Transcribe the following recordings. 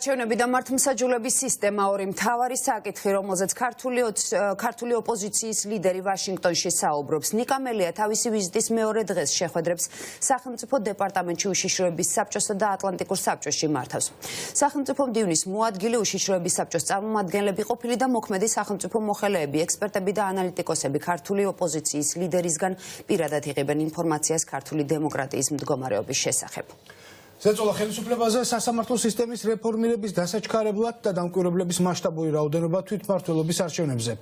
არჩევნები და მართლმსაჯულების სისტემა ორი მთავარი საკითხი, რომელზეც ქართული ოპოზიციის ლიდერი ვაშინგტონში საუბრობს. ნიკა მელია თავისი ვიზიტის მეორე დღეს შეხვედრებს სახელმწიფო დეპარტამენტში უშიშროების საბჭოსა და ატლანტიკურ საბჭოში მართავს. სახელმწიფო მდივნის მოადგილე უშიშროების საბჭოს წარმომადგენლები ყოფილი და მოქმედი სახელმწიფო მოხელეები, ექსპერტები და ანალიტიკოსები ქართული ოპოზიციის ლიდერისგან პირადად იღებენ ინფორმაციას ქართული დემოკრატიის მდგომარეობის შესახებ. ზეწოლა ხელისუფლებაზე სასამართლო სისტემის რეფორმირების დასაჩქარებლად და დამკვირვებლების მასშტაბური რაოდენობა თვითმმართველობის არჩევნებზე.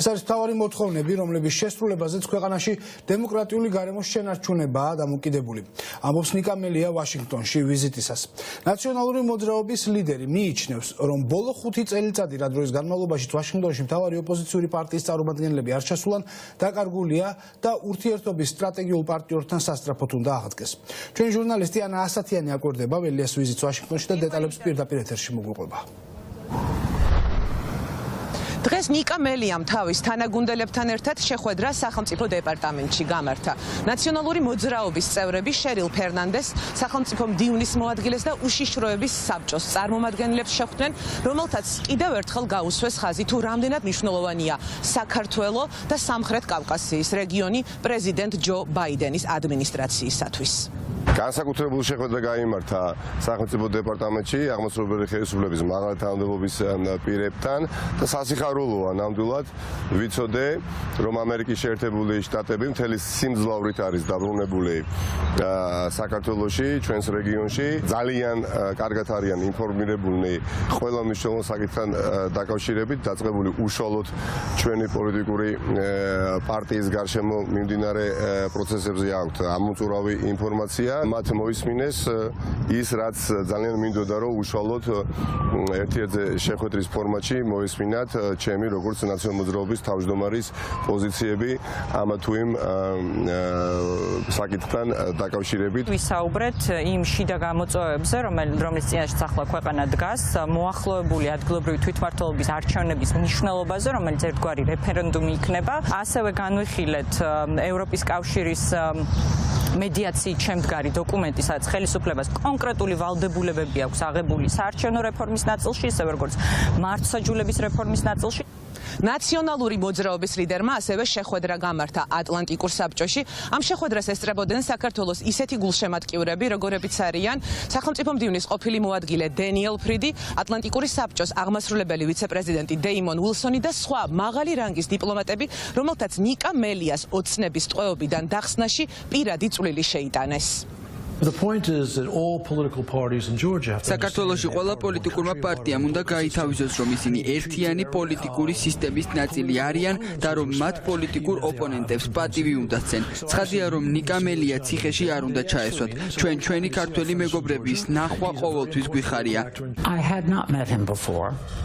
ეს არის მთავარი მოთხოვნები, რომლების შესრულებაზეც ქვეყანაში დემოკრატიული გარემოს შენარჩუნებაა დამოკიდებული. ამბობს ნიკა მელია ვაშინგტონში ვიზიტისას. ნაციონალური მოძრაობის ლიდერი მიიჩნევს, რომ ბოლო 5 წელიწადი რა დროის განმავლობაში ვაშინგტონში მთავარი ოპოზიციური პარტიის წარმომადგენლები არ ჩასულან, დაკარგულია და ურთიერთობის სტრატეგიულ პარტნიორთან სასწრაფოდ უნდა აღდგეს. ჩვენ ჟურნალისტი ანა ასათიანი აკვირდება ველიას ვიზიტს ვაშინგტონში და დეტალებს პირდაპირ ეთერში მოგვიყვება. დღეს ნიკა მელიამ თავის თანაგუნდელებთან ერთად შეხვედრა სახელმწიფო დეპარტამენტში გამართა. ნაციონალური მოძრაობის წევრები შერილ ფერნანდეს, სახელმწიფო მდივნის მოადგილეს და უშიშროების საბჭოს წარმომადგენლებს შეხვდნენ, რომელთაც კიდევ ერთხელ გაუსვეს ხაზი თუ რამდენად მნიშვნელოვანია საქართველო და სამხრეთ კავკასიის რეგიონი პრეზიდენტ ჯო ბაიდენის ადმინისტრაციისათვის. განსაკუთრებული შეხვედრა გაიმართა სახელმწიფო დეპარტამენტში აღმასრულებელი ხელისუფლების მაღალი თანამდებობის პირებთან და სასიხარულოა ნამდვილად ვიცოდე, რომ ამერიკის შეერთებული შტატები მთელი სიმძლავრით არის დაბრუნებული საქართველოში, ჩვენს რეგიონში. ძალიან კარგად არიან ინფორმირებულნი ყველა მნიშვნელოვან საკითხთან დაკავშირებით, დაწყებული უშუალოდ ჩვენი პოლიტიკური პარტიის გარშემო მიმდინარე პროცესებზე აქვთ ამოწურავი ინფორმაცია. მათ მოისმინეს ის, რაც ძალიან მინდოდა, რომ უშუალოდ ერთ-ერთ შეხვედრის ფორმატში მოისმინათ ჩემი როგორც ნაციონალური მოძრაობის თავმჯდომარის პოზიციები ამ თუ იმ საკითხთან დაკავშირებით. ვისაუბრეთ იმ შიდა გამოწვევებზე, რომლის წინაშეც ახლა ქვეყანა დგას, მოახლოებული ადგილობრივი თვითმმართველობის არჩევნების მნიშვნელობაზე, რომელიც ერთგვარი რეფერენდუმი იქნება. ასევე განვიხილეთ ევროპის კავშირის მედიაციით შემდგარი დოკუმენტი, სადაც ხელისუფლებას კონკრეტული ვალდებულებები აქვს აღებული საარჩევნო რეფორმის ნაწილში, ისევე როგორც მართლმსაჯულების რეფორმის ნაწილში. ნაციონალური მოძრაობის ლიდერმა ასევე შეხვედრა გამართა ატლანტიკურ საბჭოში. ამ შეხვედრას ესწრებოდნენ საქართველოს ისეთი გულშემატკივრები, როგორებიც არიან სახელმწიფო მდივნის ყოფილი მოადგილე დენიელ ფრიდი, ატლანტიკური საბჭოს აღმასრულებელი ვიცე-პრეზიდენტი დეიმონ უილსონი და სხვა მაღალი რანგის დიპლომატები, რომელთაც ნიკა მელიას ოცნების ტყვეობიდან დახსნაში პირადი წვლილი შეიტანეს. საქართველოში ყველა პოლიტიკურმა პარტიამ უნდა გაითავისოს, რომ ისინი ერთიანი პოლიტიკური სისტემის ნაწილი არიან და რომ მათ პოლიტიკურ ოპონენტებს პატივი უნდა სცენ. ცხადია, რომ ნიკა მელია ციხეში არ უნდა ჩაესვათ. ჩვენი ქართველი მეგობრების ნახვა ყოველთვის გვიხარია.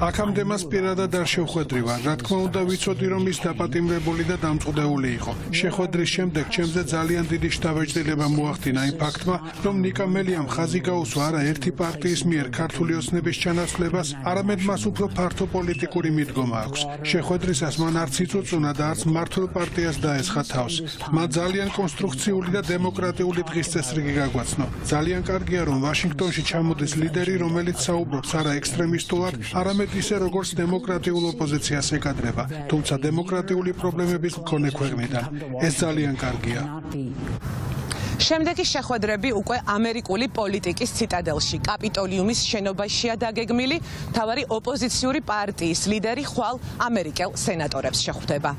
აქამდე მას პირადად არ შევხვედრივარ. რა თქმა უნდა, ვიცოდი, რომ ის დაპატიმრებული და დამწუხდეული იყო. შეხვედრის შემდეგ ჩემზე ძალიან დიდი შთაბეჭდილება მოახდინა იმ ფაქტმა, რომ ნიკა მელიამ ხაზი გაუსვა არა ერთი პარტიის მიერ ქართული ოცნების ჩანაცვლებას, არამედ მას უფრო ფართო პოლიტიკური მიდგომა აქვს. შეხვედრისას მან არც იწუწუნა და არც მმართველ პარტიას დაესხა თავს. მან ძალიან კონსტრუქციული და დემოკრატიული დღის წესრიგი გაგვაცნო. ძალიან კარგია, რომ ვაშინგტონში ჩამოდის ლიდერი, რომელიც საუბრობს არა ექსტრემისტულად, არამედ ისე, როგორც დემოკრატიულ ოპოზიციას ეკადრება, თუმცა დემოკრატიული პრობლემების მქონე ქვეყნიდან. ეს ძალიან კარგია. შემდეგი შეხვედრები უკვე ამერიკული პოლიტიკის ციტადელში, კაპიტოლიუმის შენობაშია დაგეგმილი. მთავარი ოპოზიციური პარტიის ლიდერი ხვალ ამერიკელ სენატორებს შეხვდება.